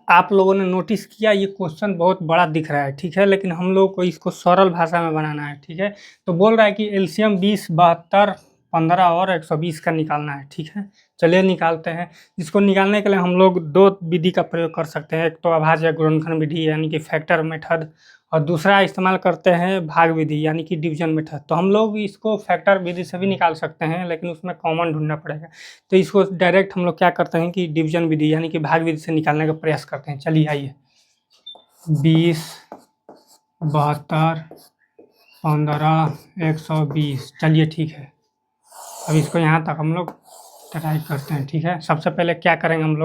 आप लोगों ने नोटिस किया ये क्वेश्चन बहुत बड़ा दिख रहा है, ठीक है, लेकिन हम लोग को इसको सरल भाषा में बनाना है, ठीक है। तो बोल रहा है कि एलसीएम 20, 72, 15 और 120 का निकालना है, ठीक है। चलिए निकालते हैं। इसको निकालने के लिए हम लोग दो विधि का प्रयोग कर सकते हैं। एक तो अभाज्य गुणनखंड विधि यानी कि फैक्टर मेथड, और दूसरा इस्तेमाल करते हैं भाग विधि यानी कि डिवीजन मेथड। तो हम लोग इसको फैक्टर विधि से भी निकाल सकते हैं, लेकिन उसमें कॉमन ढूंढना पड़ेगा। तो इसको डायरेक्ट हम लोग क्या करते हैं कि डिवीजन विधि यानी कि भाग विधि से निकालने का प्रयास करते हैं। चलिए आइए, 20, 72, 15, 120। चलिए ठीक है, अब इसको यहाँ तक हम लोग ट्राई करते हैं, ठीक है। सबसे पहले क्या करेंगे हम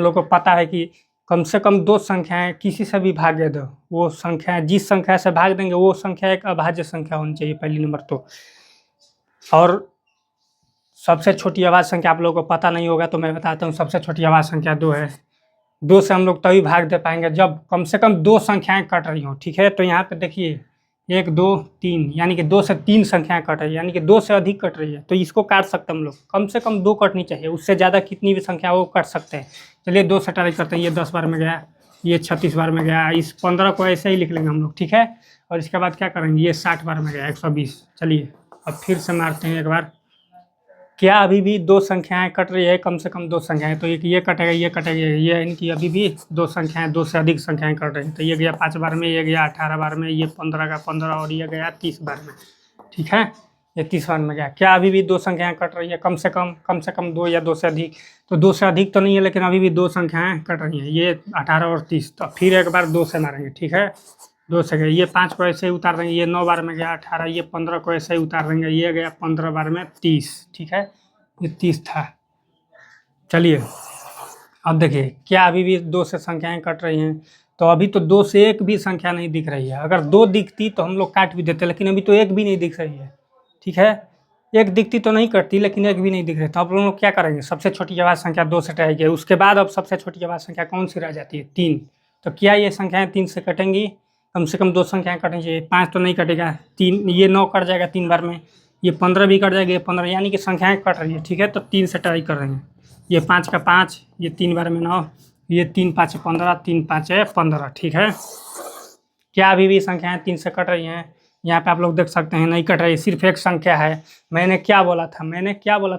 लोग को पता है कि कम से कम दो संख्याएं किसी से भी भाग दो, वो संख्याएं जिस संख्या से भाग देंगे वो संख्या एक अभाज्य संख्या होनी चाहिए, पहली नंबर तो। और सबसे छोटी अभाज्य संख्या आप लोगों को पता नहीं होगा तो मैं बताता हूँ। सबसे छोटी अभाज्य संख्या 2 है। 2 से हम लोग तभी भाग दे पाएंगे जब कम से कम दो संख्याएं कट रही हों, ठीक है। तो यहाँ पे देखिए 1, 2, 3 यानी कि 2 से 3 संख्याएं कट रही है, यानी कि 2 से अधिक कट रही है, तो इसको काट सकते हैं हम लोग। कम से कम 2 कटनी चाहिए, उससे ज़्यादा कितनी भी संख्या वो कट सकते हैं। चलिए 2 से ट्राई करते हैं। ये 10 बार में गया, ये 36 बार में गया, इस 15 को ऐसे ही लिख लेंगे हम लोग, ठीक है। और इसके बाद क्या करेंगे, ये 60 बार में गया, 120। चलिए अब फिर से मारते हैं एक बार। क्या अभी भी दो संख्याएं कट रही है, कम से कम दो संख्याएं। तो एक ये कटेगा, ये कटेगा, ये इनकी अभी भी दो संख्याएं, 2 से अधिक संख्याएं कट रही हैं। तो ये गया 5 बार में, ये गया 18 बार में, ये 15 का 15 और ये गया 30 बार में, ठीक है। ये 30 बार में गया। क्या अभी भी दो संख्याएं कट रही है, कम से कम 2 या 2 से अधिक। तो 2 से अधिक तो नहीं है, लेकिन अभी भी दो संख्याएं कट रही हैं, ये 18 और 30। तो फिर एक बार 2 से मारेंगे, ठीक है। 2 से गए, ये 5 को ऐसे ही उतार देंगे, ये 9 बार में गया 18, ये 15 को ऐसे ही उतार देंगे, ये गया 15 बार में 30, ठीक है। ये 30 था। चलिए अब देखिए, क्या अभी भी 2 से संख्याएं कट रही हैं। तो अभी तो 2 से एक भी संख्या नहीं दिख रही है। अगर 2 दिखती तो हम लोग काट भी देते, लेकिन अभी तो एक भी नहीं दिख रही है, ठीक है। एक दिखती तो नहीं कटती, लेकिन एक भी नहीं दिख रही। तो आप लोग क्या करेंगे, सबसे छोटी अभाज्य संख्या 2 से ट्राई किए, उसके बाद अब सबसे छोटी अभाज्य संख्या कौन सी रह जाती है, 3। तो क्या ये संख्याएं 3 से कटेंगी, कम से कम 2 संख्याएं कटनी चाहिए। 5 तो नहीं कटेगा, 3, ये 9 कट जाएगा 3 बार में, ये 15 भी कट जाएगा, ये 15, यानी कि संख्याएं कट रही है, ठीक है। तो 3 से ट्राई कर रहे हैं। ये 5 का 5, ये 3 बार में 9, ये 3 5 15, 3 5 15, ठीक है। क्या अभी भी संख्याएं 3 से कट रही हैं। यहाँ पे आप लोग देख सकते हैं नहीं कट रही, सिर्फ एक संख्या है। मैंने क्या बोला था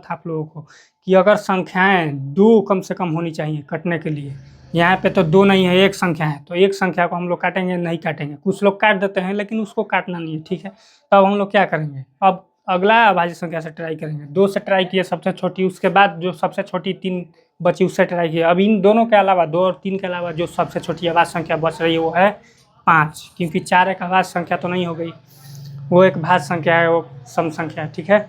आप लोगों को कि अगर संख्याएं 2 कम से कम होनी चाहिए कटने के लिए। यहाँ पे तो 2 नहीं है, एक संख्या है। तो एक संख्या को हम लोग काटेंगे, नहीं काटेंगे। कुछ लोग काट देते हैं, लेकिन उसको काटना नहीं है, ठीक है। तब हम लोग क्या करेंगे, अब अगला अभाज्य संख्या से ट्राई करेंगे। 2 से ट्राई किए सबसे छोटी, उसके बाद जो सबसे छोटी 3 बची उससे ट्राई किए। अब इन दोनों के अलावा, 2 और 3 के अलावा जो सबसे छोटी अभाज्य संख्या बच रही है वो है 5, क्योंकि 4 एक अभाज्य संख्या तो नहीं हो गई, वो एक भाज्य संख्या है, वो सम संख्या है, ठीक है।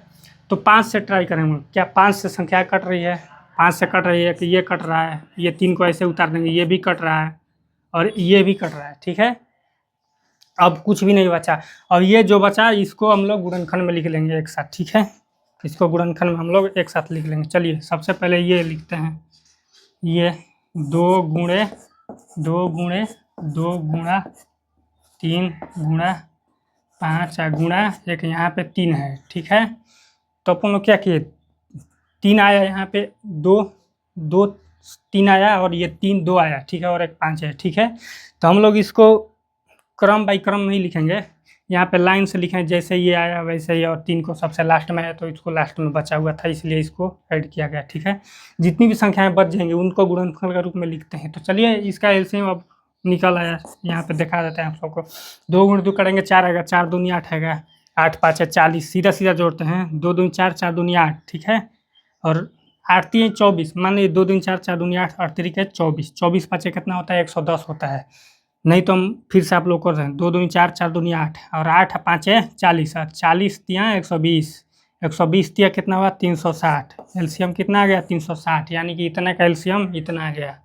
तो 5 से ट्राई करेंगे। क्या 5 से संख्या कट रही है, 5 से कट रही है कि ये कट रहा है, ये 3 को ऐसे उतार देंगे, ये भी कट रहा है और ये भी कट रहा है, ठीक है। अब कुछ भी नहीं बचा। अब ये जो बचा इसको हम लोग गुणनखंड में लिख लेंगे एक साथ, ठीक है। इसको गुणनखंड में हम लोग एक साथ लिख लेंगे। चलिए सबसे पहले ये लिखते हैं, ये 2 गुणे 2 गुणे 2 गुणा 3 गुणा 5 गुणा एक, यहाँ पे 3 है, ठीक है। तो अपन लोग क्या किए, 3 आया यहाँ पे, 2 2 3 आया और ये 3 2 आया, ठीक है, और एक 5 है, ठीक है। तो हम लोग इसको क्रम बाई क्रम नहीं लिखेंगे, यहाँ पे लाइन से लिखें, जैसे ये आया वैसे ही। और 3 को सबसे लास्ट में है तो इसको लास्ट में बचा हुआ था, इसलिए इसको ऐड किया गया, ठीक है। जितनी भी संख्याएं बच जाएंगी उनको गुणनफल के रूप में लिखते हैं। तो चलिए इसका एलसीएम अब निकल आया, यहाँ पे दिखा देते हैं आप सबको। 2 गुण 2 करेंगे 4 आएगा, 4 दूनी 8 आएगा, 8 5 है 40, सीधा सीधा जोड़ते हैं। 2 दूनी 4, 4 दूनी 8, ठीक है। और 8 3 24, मान लीजिए 2 दूनी 4, 4 दूनी 8, 8 3 24, 24 5 कितना होता है, 110 होता है। नहीं तो हम फिर से आप लोग कर रहे हैं, 2 दूनी 4, 4 दूनी 8 और 8 5 40, 40 तिया 120, 120 तिया कितना हुआ 360। एलसीएम कितना आ गया 360, यानी कि इतना का एलसीएम इतना आ गया।